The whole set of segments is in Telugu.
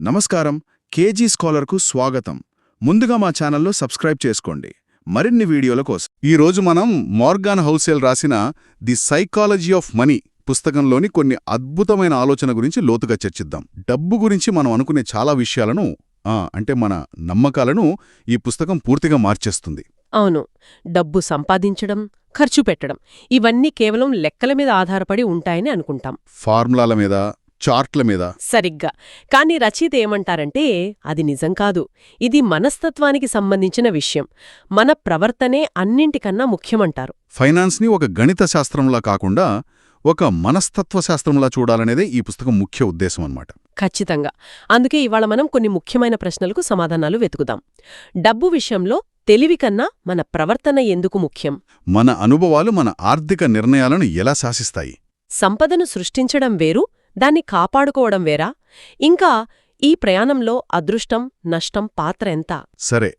నమస్కారం. కేజీ స్కాలర్కు స్వాగతం. ముందుగా మా ఛానల్లో సబ్స్క్రైబ్ చేసుకోండి మరిన్ని వీడియోల కోసం. ఈరోజు మనం మోర్గాన్ హౌసెల్ రాసిన ది సైకాలజీ ఆఫ్ మనీ పుస్తకంలోని కొన్ని అద్భుతమైన ఆలోచన గురించి లోతుగా చర్చిద్దాం. డబ్బు గురించి మనం అనుకునే చాలా విషయాలను అంటే మన నమ్మకాలను ఈ పుస్తకం పూర్తిగా మార్చేస్తుంది. అవును. డబ్బు సంపాదించడం, ఖర్చు పెట్టడం ఇవన్నీ కేవలం లెక్కల మీద ఆధారపడి ఉంటాయని అనుకుంటాం. ఫార్ములాల మీద, చార్ట్ల మీద. సరిగ్గా. కానీ రచయిత ఏమంటారంటే అది నిజం కాదు. ఇది మనస్తత్వానికి సంబంధించిన విషయం. మన ప్రవర్తనే అన్నింటికన్నా ముఖ్యమంటారు. ఫైనాన్స్ని ఒక గణిత శాస్త్రంలా కాకుండా ఒక మనస్తత్వ శాస్త్రంలా చూడాలనేదే ఈ పుస్తకం ముఖ్య ఉద్దేశం అన్నమాట. ఖచ్చితంగా. అందుకే ఇవాళ మనం కొన్ని ముఖ్యమైన ప్రశ్నలకు సమాధానాలు వెతుకుదాం. డబ్బు విషయంలో తెలివి కన్నా మన ప్రవర్తన ఎందుకు ముఖ్యం? మన అనుభవాలు మన ఆర్థిక నిర్ణయాలను ఎలా శాసిస్తాయి? సంపదను సృష్టించడం వేరు, దాన్ని కాపాడుకోవడం వేరా? ఇంకా ఈ ప్రయాణంలో అదృష్టం, నష్టం పాత్ర ఎంత? సరే,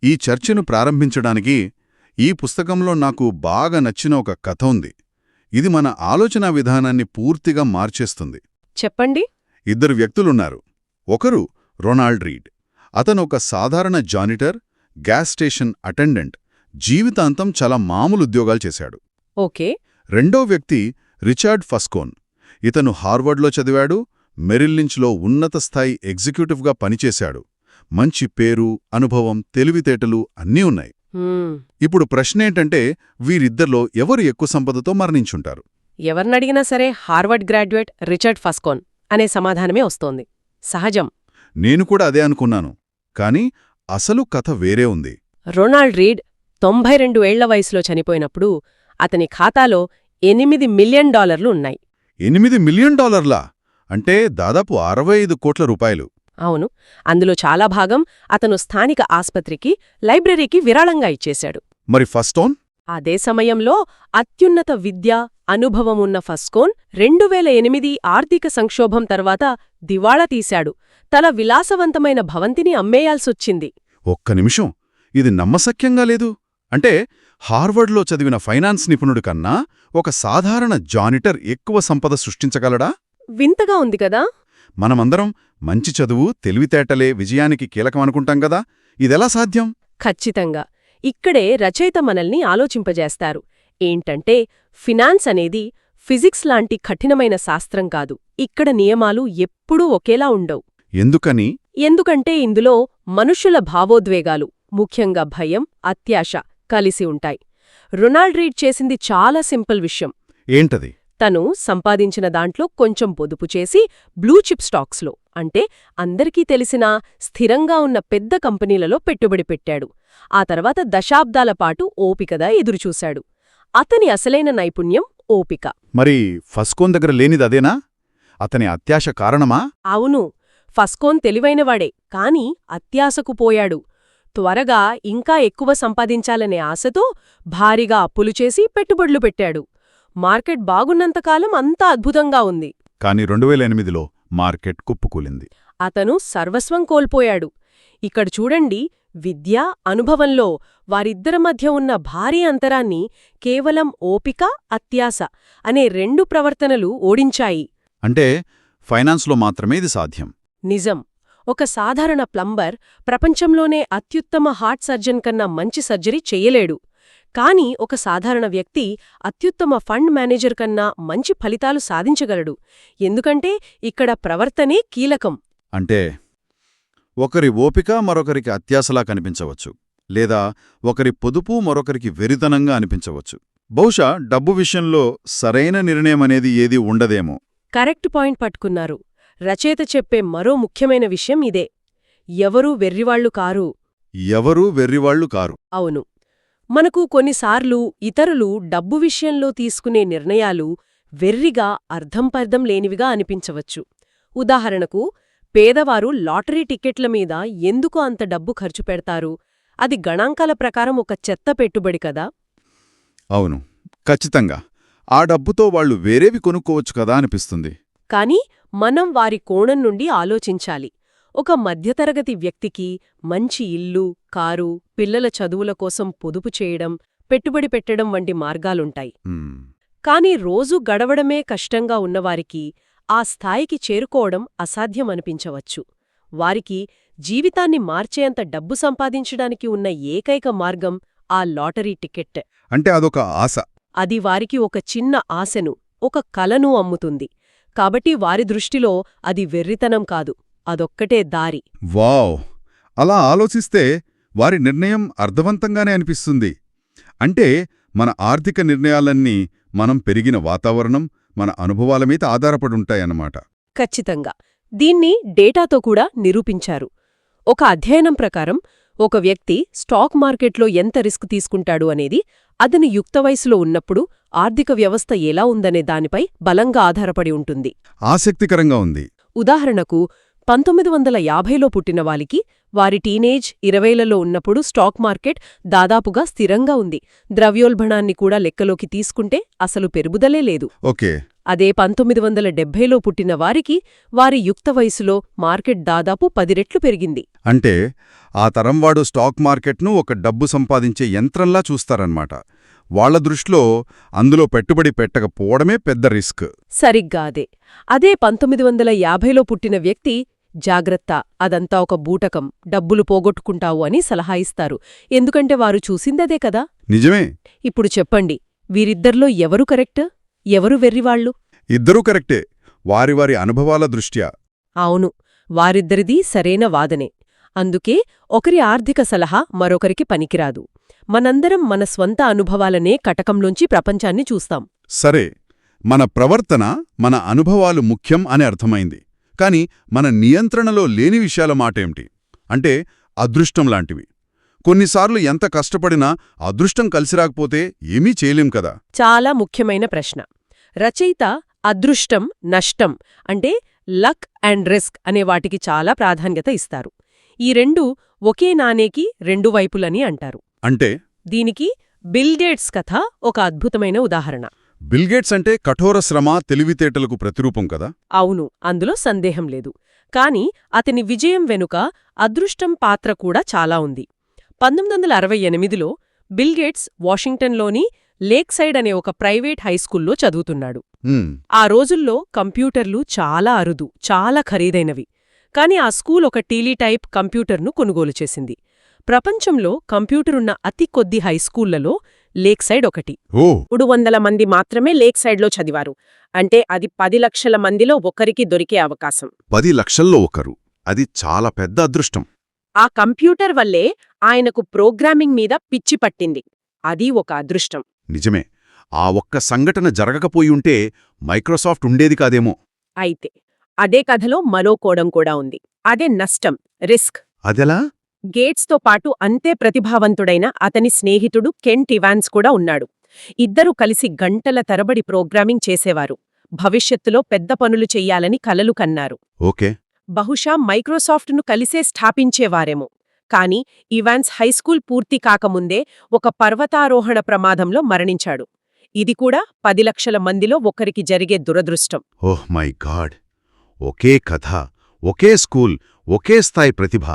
ఈ చర్చను ప్రారంభించడానికి ఈ పుస్తకంలో నాకు బాగా నచ్చిన ఒక కథ ఉంది. ఇది మన ఆలోచనా విధానాన్ని పూర్తిగా మార్చేస్తుంది. చెప్పండి. ఇద్దరు వ్యక్తులున్నారు. ఒకరు రొనాల్డ్ రీడ్. అతను ఒక సాధారణ జానిటర్, గ్యాస్ స్టేషన్ అటెండెంట్, జీవితాంతం చాలా మామూలు ఉద్యోగాలు చేశాడు. ఓకే. రెండో వ్యక్తి రిచర్డ్ ఫస్కోన్. ఇతను హార్వర్డ్లో చదివాడు, మెరిల్ లించ్లో ఉన్నత స్థాయి ఎగ్జిక్యూటివ్గా పనిచేశాడు. మంచి పేరు, అనుభవం, తెలివితేటలు అన్నీ ఉన్నాయి. ఇప్పుడు ప్రశ్నేంటంటే వీరిద్దరిలో ఎవరు ఎక్కువ సంపదతో మరణించుంటారు? ఎవరినడిగినా సరే హార్వర్డ్ గ్రాడ్యుయేట్ రిచర్డ్ ఫస్కోన్ అనే సమాధానమే వస్తోంది. సహజం. నేను కూడా అదే అనుకున్నాను. కాని అసలు కథ వేరే ఉంది. రొనాల్డ్ రీడ్ 92 ఏళ్ల వయసులో చనిపోయినప్పుడు అతని ఖాతాలో $8 మిలియన్ ఉన్నాయి. $8 మిలియన్? అంటే దాదాపు 65 కోట్ల రూపాయలు. అవును. అందులో చాలా భాగం అతను స్థానిక ఆస్పత్రికి, లైబ్రరీకి విరాళంగా ఇచ్చేశాడు. మరి ఫస్కోన్? అదే సమయంలో అత్యున్నత విద్య, అనుభవమున్న ఫస్కోన్ 2008 ఆర్థిక సంక్షోభం తర్వాత దివాళా తీశాడు. తన విలాసవంతమైన భవంతిని అమ్మేయాల్సొచ్చింది. ఒక్క నిమిషం, ఇది నమ్మశక్యంగా లేదు. అంటే హార్వర్డ్లో చదివిన ఫైనాన్స్ నిపుణుడి కన్నా ఒక సాధారణ జానిటర్ ఎక్కువ సంపద సృష్టించగలడా? వింతగా ఉంది కదా. మనమందరం మంచి చదువు, తెలివితేటలే విజయానికి కీలకమనుకుంటాం గదా. ఇదెలా సాధ్యం? ఖచ్చితంగా. ఇక్కడే రచయిత మనల్ని ఆలోచింపజేస్తారు. ఏంటంటే ఫినాన్స్ అనేది ఫిజిక్స్ లాంటి కఠినమైన శాస్త్రం కాదు. ఇక్కడ నియమాలు ఎప్పుడూ ఒకేలా ఉండవు. ఎందుకని? ఎందుకంటే ఇందులో మనుషుల భావోద్వేగాలు, ముఖ్యంగా భయం, అత్యాశ కలిసి ఉంటాయి. రొనాల్డ్ రీడ్ చేసింది చాలా సింపుల్ విషయం. ఏంటది? తను సంపాదించిన దాంట్లో కొంచెం పొదుపు చేసి బ్లూ చిప్ స్టాక్స్లో, అంటే అందరికీ తెలిసిన స్థిరంగా ఉన్న పెద్ద కంపెనీలలో పెట్టుబడి పెట్టాడు. ఆ తర్వాత దశాబ్దాల పాటు ఓపికగా ఎదురుచూశాడు. అతని అసలైన నైపుణ్యం ఓపిక. మరి ఫస్కోన్ దగ్గర లేనిదదేనా? అతని అత్యాశ కారణమా? అవును. ఫస్కోన్ తెలివైనవాడే, కాని అత్యాశకు పోయాడు. త్వరగా ఇంకా ఎక్కువ సంపాదించాలనే ఆశతో భారీగా అప్పులు చేసి పెట్టుబడులు పెట్టాడు. మార్కెట్ బాగున్నంతకాలం అంతా అద్భుతంగా ఉంది. కాని 2008లో మార్కెట్ కుప్పకూలింది. అతను సర్వస్వం కోల్పోయాడు. ఇక్కడ చూడండి, విద్య, అనుభవంలో వారిద్దరి మధ్య ఉన్న భారీ అంతరాన్ని కేవలం ఓపిక, అత్యాశ అనే 2 ప్రవర్తనలు ఓడించాయి. అంటే ఫైనాన్స్లో మాత్రమే ఇది సాధ్యం. నిజం. ఒక సాధారణ ప్లంబర్ ప్రపంచంలోనే అత్యుత్తమ హార్ట్ సర్జన్ కన్నా మంచి సర్జరీ చెయ్యలేడు. కానీ ఒక సాధారణ వ్యక్తి అత్యుత్తమ ఫండ్ మేనేజర్ కన్నా మంచి ఫలితాలు సాధించగలడు. ఎందుకంటే ఇక్కడ ప్రవర్తనే కీలకం. అంటే ఒకరి ఓపిక మరొకరికి అత్యాశలా కనిపించవచ్చు, లేదా ఒకరి పొదుపు మరొకరికి వెరితనంగా అనిపించవచ్చు. బహుశా డబ్బు విషయంలో సరైన నిర్ణయమనేది ఏదీ ఉండదేమో. కరెక్ట్ పాయింట్ పట్టుకున్నారు. రచయిత చెప్పే మరో ముఖ్యమైన విషయం ఇదే. ఎవరూ వెర్రివాళ్లు కారు. ఎవరూ వెర్రివాళ్లు కారు. అవును. మనకు కొన్నిసార్లు ఇతరులు డబ్బు విషయంలో తీసుకునే నిర్ణయాలు వెర్రిగా, అర్థంపర్థం లేనివిగా అనిపించవచ్చు. ఉదాహరణకు, పేదవారు లాటరీ టిక్కెట్ల మీద ఎందుకు అంత డబ్బు ఖర్చు పెడతారు? అది గణాంకాల ప్రకారం ఒక చెత్త పెట్టుబడి కదా. అవును, ఖచ్చితంగా. ఆ డబ్బుతో వాళ్లు వేరేవి కొనుక్కోవచ్చు కదా అనిపిస్తుంది. కాని మనం వారి కోణం నుండి ఆలోచించాలి. ఒక మధ్యతరగతి వ్యక్తికి మంచి ఇల్లు, కారు, పిల్లల చదువుల కోసం పొదుపు చేయడం, పెట్టుబడి పెట్టడం వంటి మార్గాలుంటాయి. కాని రోజు గడవడమే కష్టంగా ఉన్నవారికి ఆ స్థాయికి చేరుకోవడం అసాధ్యమనిపించవచ్చు. వారికి జీవితాన్ని మార్చేంత డబ్బు సంపాదించడానికి ఉన్న ఏకైక మార్గం ఆ లాటరీ టికెట్. అంటే అదొక ఆశ. అది వారికి ఒక చిన్న ఆశను, ఒక కలను అమ్ముతుంది. కాబట్టి వారి దృష్టిలో అది వెర్రితనం కాదు, అదొక్కటే దారి. వావ్! అలా ఆలోచిస్తే వారి నిర్ణయం అర్థవంతంగానే అనిపిస్తుంది. అంటే మన ఆర్థిక నిర్ణయాలన్నీ మనం పెరిగిన వాతావరణం, మన అనుభవాల మీద ఆధారపడుంటాయన్నమాట. ఖచ్చితంగా. దీన్ని డేటాతో కూడా నిరూపించారు. ఒక అధ్యయనం ప్రకారం ఒక వ్యక్తి స్టాక్ మార్కెట్లో ఎంత రిస్క్ తీసుకుంటాడు అనేది అతను యుక్త వయసులో ఉన్నప్పుడు ఆర్థిక వ్యవస్థ ఎలా ఉందనే దానిపై బలంగా ఆధారపడి ఉంటుంది. ఆసక్తికరంగా ఉంది. ఉదాహరణకు 1950లో పుట్టిన వారికి వారి టీనేజ్ 20లలో ఉన్నప్పుడు స్టాక్ మార్కెట్ దాదాపుగా స్థిరంగా ఉంది. ద్రవ్యోల్బణాన్ని కూడా లెక్కలోకి తీసుకుంటే అసలు పెరుగుదలే లేదు. ఓకే. అదే 1970లో పుట్టిన వారికి వారి యుక్త వయసులో మార్కెట్ దాదాపు 10 రెట్లు పెరిగింది. అంటే ఆ తరంవాడు స్టాక్ మార్కెట్ను ఒక డబ్బు సంపాదించే యంత్రంలా చూస్తారన్నమాట. వాళ్ల దృష్టిలో అందులో పెట్టుబడి పెట్టకపోవడమే పెద్ద రిస్క్. సరిగ్గా అదే. అదే 1950లో పుట్టిన వ్యక్తి జాగ్రత్త, అదంతా ఒక బూటకం, డబ్బులు పోగొట్టుకుంటావు అని సలహా ఇస్తారు. ఎందుకంటే వారు చూసిందదే కదా. నిజమే. ఇప్పుడు చెప్పండి, వీరిద్దర్లో ఎవరు కరెక్ట్, ఎవరు వెర్రివాళ్లు? ఇద్దరూ కరెక్టే, వారి వారి అనుభవాల దృష్ట్యా. అవును, వారిద్దరిదీ సరైన వాదనే. అందుకే ఒకరి ఆర్థిక సలహా మరొకరికి పనికిరాదు. మనందరం మన స్వంత అనుభవాలనే కటకంలోంచి ప్రపంచాన్ని చూస్తాం. సరే, మన ప్రవర్తన, మన అనుభవాలు ముఖ్యం అని అర్థమైంది. కాని మన నియంత్రణలో లేని విషయాల మాటేమిటి? అంటే అదృష్టం లాంటివి. కొన్నిసార్లు ఎంత కష్టపడినా అదృష్టం కలిసిరాకపోతే ఏమీ చేయలేం కదా. చాలా ముఖ్యమైన ప్రశ్న. రచయిత అదృష్టం, నష్టం అంటే లక్ అండ్ రిస్క్ అనే వాటికి చాలా ప్రాధాన్యత ఇస్తారు. ఈ రెండూ ఒకే నాణేకి రెండు వైపులని అంటారు. అంటే దీనికి బిల్ గేట్స్ కథ ఒక అద్భుతమైన ఉదాహరణ. బిల్ గేట్స్ అంటే కఠోర శ్రమ, తెలివితేటలకు ప్రతిరూపం కదా. అవును, అందులో సందేహం లేదు. కాని అతని విజయం వెనుక అదృష్టం పాత్ర కూడా చాలా ఉంది. 1968లో బిల్ గేట్స్ వాషింగ్టన్లోని లేక్ సైడ్ అనే ఒక ప్రైవేట్ హైస్కూల్లో చదువుతున్నాడు. ఆ రోజుల్లో కంప్యూటర్లు చాలా అరుదు, చాలా ఖరీదైనవి. కాని ఆ స్కూల్ ఒక టీలీటైప్ కంప్యూటర్ను కొనుగోలు చేసింది. ప్రపంచంలో కంప్యూటరున్న అతి కొద్ది హైస్కూళ్లలో లేక్ సైడ్ ఒకటి. 300 మంది మాత్రమే లేక్ సైడ్లో చదివారు. అంటే అది 10 లక్షల మందిలో ఒకరికి దొరికే అవకాశం. 10 లక్షల్లో ఒకరు, అది చాలా పెద్ద అదృష్టం. ఆ కంప్యూటర్ వల్లే ఆయనకు ప్రోగ్రామింగ్ మీద పిచ్చి పట్టింది. అది ఒక అదృష్టం. నిజమే. ఆ ఒక్క సంఘటన జరగకపోయుంటే మైక్రోసాఫ్ట్ ఉండేది కాదేమో. అయితే అదే కథలో మరో కోణం కూడా ఉంది. అదే నష్టం, రిస్క్. అదెలా? గేట్స్తో పాటు అంతే ప్రతిభావంతుడైన అతని స్నేహితుడు కెంట్ ఇవాన్స్ కూడా ఉన్నాడు. ఇద్దరూ కలిసి గంటల తరబడి ప్రోగ్రామింగ్ చేసేవారు. భవిష్యత్తులో పెద్ద పనులు చెయ్యాలని కలలు కన్నారు. ఓకే. బహుశా మైక్రోసాఫ్ట్ను కలిసే స్థాపించేవారేమో. కాని ఇవాన్స్ హైస్కూల్ పూర్తి కాకముందే ఒక పర్వతారోహణ ప్రమాదంలో మరణించాడు. ఇది కూడా 10 లక్షల మందిలో ఒకరికి జరిగే దురదృష్టం. Oh my God! ఒకే కథ, ఒకే స్కూల్, ఒకే స్థాయి ప్రతిభ.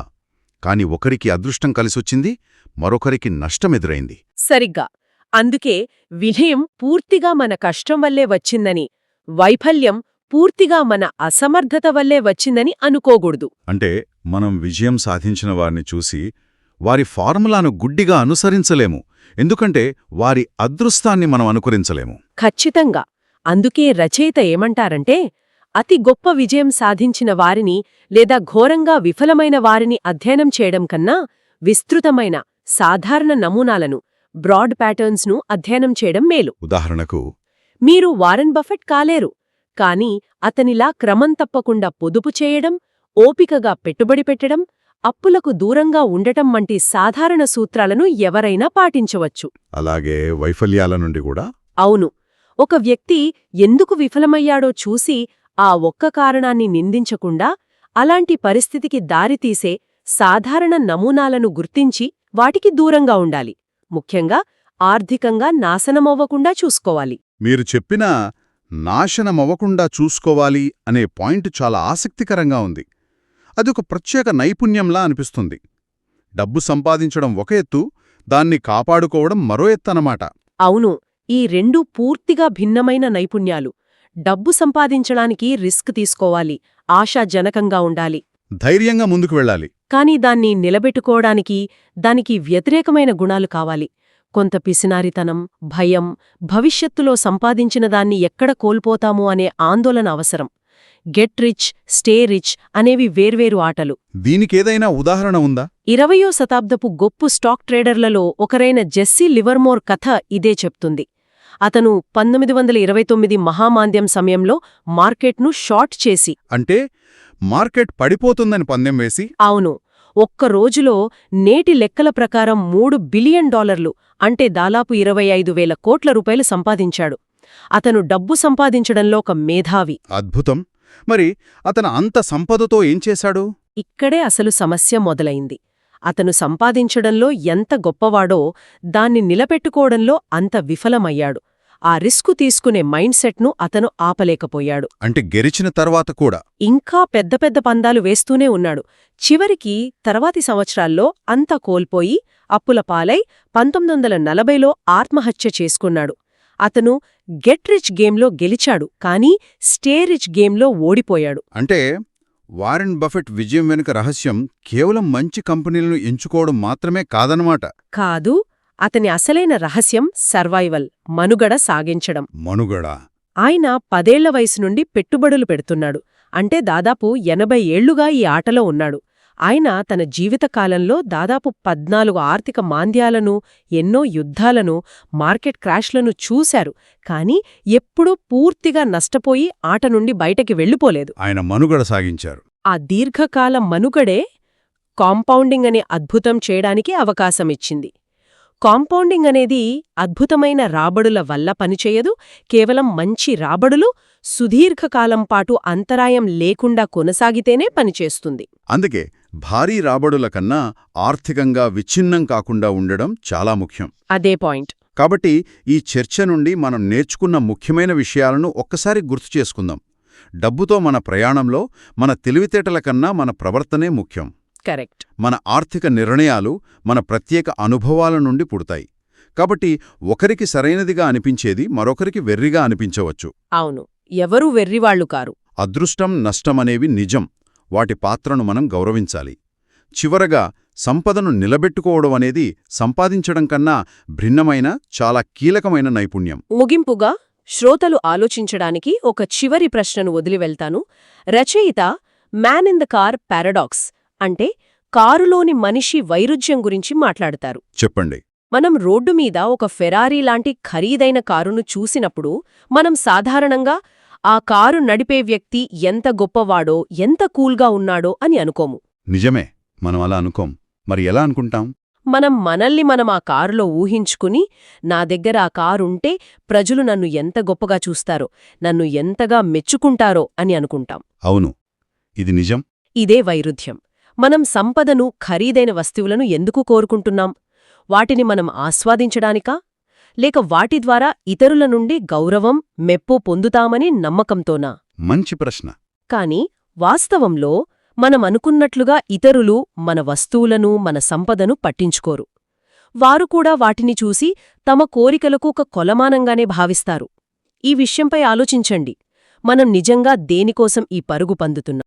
కాని ఒకరికి అదృష్టం కలిసొచ్చింది, మరొకరికి నష్టమెదురైంది. సరిగ్గా. అందుకే విజయం పూర్తిగా మన కష్టం వల్లే వచ్చిందని, వైఫల్యం పూర్తిగా మన అసమర్థత వల్లే వచ్చిందని అనుకోకూడదు. అంటే మనం విజయం సాధించిన వారిని చూసి వారి ఫార్ములాను గుడ్డిగా అనుసరించలేము. ఎందుకంటే వారి అదృష్టాన్ని మనం అనుకరించలేము. ఖచ్చితంగా. అందుకే రచయిత ఏమంటారంటే, అతి గొప్ప విజయం సాధించిన వారిని లేదా ఘోరంగా విఫలమైన వారిని అధ్యయనం చేయడం కన్నా విస్తృతమైన సాధారణ నమూనాలను, బ్రాడ్ ప్యాటర్న్స్ను అధ్యయనం చేయడం మేలు. ఉదాహరణకు, మీరు వారెన్ బఫెట్ కాలేరు, కానీ అతనిలా క్రమం తప్పకుండా పొదుపు చేయడం, ఓపికగా పెట్టుబడి పెట్టడం, అప్పులకు దూరంగా ఉండటం వంటి సాధారణ సూత్రాలను ఎవరైనా పాటించవచ్చు. అలాగే వైఫల్యాల నుండి కూడా. అవును. ఒక వ్యక్తి ఎందుకు విఫలమయ్యాడో చూసి ఆ ఒక్క కారణాన్ని నిందించకుండా, అలాంటి పరిస్థితికి దారితీసే సాధారణ నమూనాలను గుర్తించి వాటికి దూరంగా ఉండాలి. ముఖ్యంగా ఆర్థికంగా నాశనమవ్వకుండా చూసుకోవాలి. మీరు చెప్పిన నాశనమవ్వకుండా చూసుకోవాలి అనే పాయింట్ చాలా ఆసక్తికరంగా ఉంది. అదొక ప్రత్యేక నైపుణ్యంలా అనిపిస్తుంది. డబ్బు సంపాదించడం ఒక ఎత్తు, దాన్ని కాపాడుకోవడం మరో ఎత్తనమాట. అవును, ఈ రెండూ పూర్తిగా భిన్నమైన నైపుణ్యాలు. డబ్బు సంపాదించడానికి రిస్క్ తీసుకోవాలి, ఆశాజనకంగా ఉండాలి. ధైర్యంగా ముందుకు వెళ్ళాలి. కాని దాన్ని నిలబెట్టుకోవడానికి దానికి వ్యతిరేకమైన గుణాలు కావాలి. కొంత పిసినారితనం, భయం, భవిష్యత్తులో సంపాదించిన దాన్ని ఎక్కడ కోల్పోతామో అనే ఆందోళన అవసరం. గెట్ రిచ్, స్టే రిచ్ అనేవి వేర్వేరు ఆటలు. దీనికేదైనా ఉదాహరణ ఉందా? 20వ శతాబ్దపు గొప్ప స్టాక్ ట్రేడర్లలో ఒకరైన జెస్సీ లివర్మోర్ కథ ఇదే చెప్తుంది. అతను 1929 మహామాంద్యం సమయంలో మార్కెట్ను షార్ట్ చేసి అంటే మార్కెట్ పడిపోతుందని పందెం వేసి అవును, ఒక్క రోజులో నేటి లెక్కల ప్రకారం $3 బిలియన్ అంటే దాదాపు 25,000 కోట్ల రూపాయలు సంపాదించాడు. అతను డబ్బు సంపాదించడంలో ఒక మేధావి. అద్భుతం. మరి అతను అంత సంపదతో ఏం చేశాడు? ఇక్కడే అసలు సమస్య మొదలైంది. అతను సంపాదించడంలో ఎంత గొప్పవాడో దాన్ని నిలబెట్టుకోవడంలో అంత విఫలమయ్యాడు. ఆ రిస్కు తీసుకునే మైండ్ సెట్ను అతను ఆపలేకపోయాడు. అంటే గెలిచిన తర్వాత కూడా ఇంకా పెద్ద పెద్ద పందాలు వేస్తూనే ఉన్నాడు. చివరికి తర్వాతి సంవత్సరాల్లో అంతా కోల్పోయి అప్పుల పాలై 1940లో ఆత్మహత్య చేసుకున్నాడు. అతను గెట్ రిచ్ గేమ్లో గెలిచాడు, కానీ స్టే రిచ్ గేమ్లో ఓడిపోయాడు. అంటే వారెన్ బఫెట్ విజయం వెనుక రహస్యం కేవలం మంచి కంపెనీలను ఎంచుకోవడం మాత్రమే కాదన్నమాట. కాదు, అతని అసలైన రహస్యం సర్వైవల్, మనుగడ సాగించడం. మనుగడ. ఆయన 10 ఏళ్ల వయసు నుండి పెట్టుబడులు పెడుతున్నాడు. అంటే దాదాపు 80 ఏళ్లుగా ఈ ఆటలో ఉన్నాడు. ఆయన తన జీవితకాలంలో దాదాపు 14 ఆర్థిక మాంద్యాలను, ఎన్నో యుద్ధాలను, మార్కెట్ క్రాష్లను చూశారు. కాని ఎప్పుడూ పూర్తిగా నష్టపోయి ఆట నుండి బయటకి వెళ్ళిపోలేదు. ఆయన మనుగడ సాగించారు. ఆ దీర్ఘకాల మనుగడే కాంపౌండింగ్ అనే అద్భుతం చేయడానికి అవకాశమిచ్చింది. కాంపౌండింగ్ అనేది అద్భుతమైన రాబడుల వల్ల పనిచేయదు. కేవలం మంచి రాబడులు సుదీర్ఘకాలం పాటు అంతరాయం లేకుండా కొనసాగితేనే పనిచేస్తుంది. అందుకే భారీ రాబడుల కన్నా ఆర్థికంగా విచ్ఛిన్నం కాకుండా ఉండడం చాలా ముఖ్యం. అదే పాయింట్. కాబట్టి ఈ చర్చ నుండి మనం నేర్చుకున్న ముఖ్యమైన విషయాలను ఒక్కసారి గుర్తు చేసుకుందాం. డబ్బుతో మన ప్రయాణంలో మన తెలివితేటల కన్నా మన ప్రవర్తనే ముఖ్యం. కరెక్ట్. మన ఆర్థిక నిర్ణయాలు మన ప్రత్యేక అనుభవాల నుండి పుడతాయి. కాబట్టి ఒకరికి సరైనదిగా అనిపించేది మరొకరికి వెర్రిగా అనిపించవచ్చు. అవును, ఎవరూ వెర్రివాళ్లు కారు. అదృష్టం, నష్టమనేవి నిజం. వాటి పాత్రను మనం గౌరవించాలి. చివరగా సంపదను నిలబెట్టుకోవడం అనేది సంపాదించడం కన్నా భిన్నమైన చాలా కీలకమైన నైపుణ్యం. ముగింపుగా శ్రోతలు ఆలోచించడానికి ఒక చివరి ప్రశ్నను వదిలివెళ్తాను. రచయిత man in the car paradox అంటే కారులోని మనిషి వైరుధ్యం గురించి మాట్లాడతారు. చెప్పండి. మనం రోడ్డు మీద ఒక ఫెరారీ లాంటి ఖరీదైన కారును చూసినప్పుడు మనం సాధారణంగా ఆ కారు నడిపే వ్యక్తి ఎంత గొప్పవాడో, ఎంత కూల్గా ఉన్నాడో అని అనుకోము. నిజమే, మనం అలా అనుకోం. మరి ఎలా అనుకుంటాం? మనల్ని ఆ కారులో ఊహించుకుని, నా దగ్గర ఆ కారుంటే ప్రజలు నన్ను ఎంత గొప్పగా చూస్తారో, నన్ను ఎంతగా మెచ్చుకుంటారో అని అనుకుంటాం. అవును, ఇది నిజం. ఇదే వైరుధ్యం. మనం సంపదను, ఖరీదైన వస్తువులను ఎందుకు కోరుకుంటున్నాం? వాటిని మనం ఆస్వాదించడానికా? లేక వాటి ద్వారా ఇతరుల నుండి గౌరవం, మెప్పు పొందుతామని నమ్మకంతోనా? మంచి ప్రశ్న. కాని వాస్తవంలో మనమనుకున్నట్లుగా ఇతరులు మన వస్తువులను, మన సంపదను పట్టించుకోరు. వారు కూడా వాటిని చూసి తమ కోరికలకు ఒక కొలమానంగానే భావిస్తారు. ఈ విషయంపై ఆలోచించండి. మనం నిజంగా దేనికోసం ఈ పరుగు పందుతున్నాం?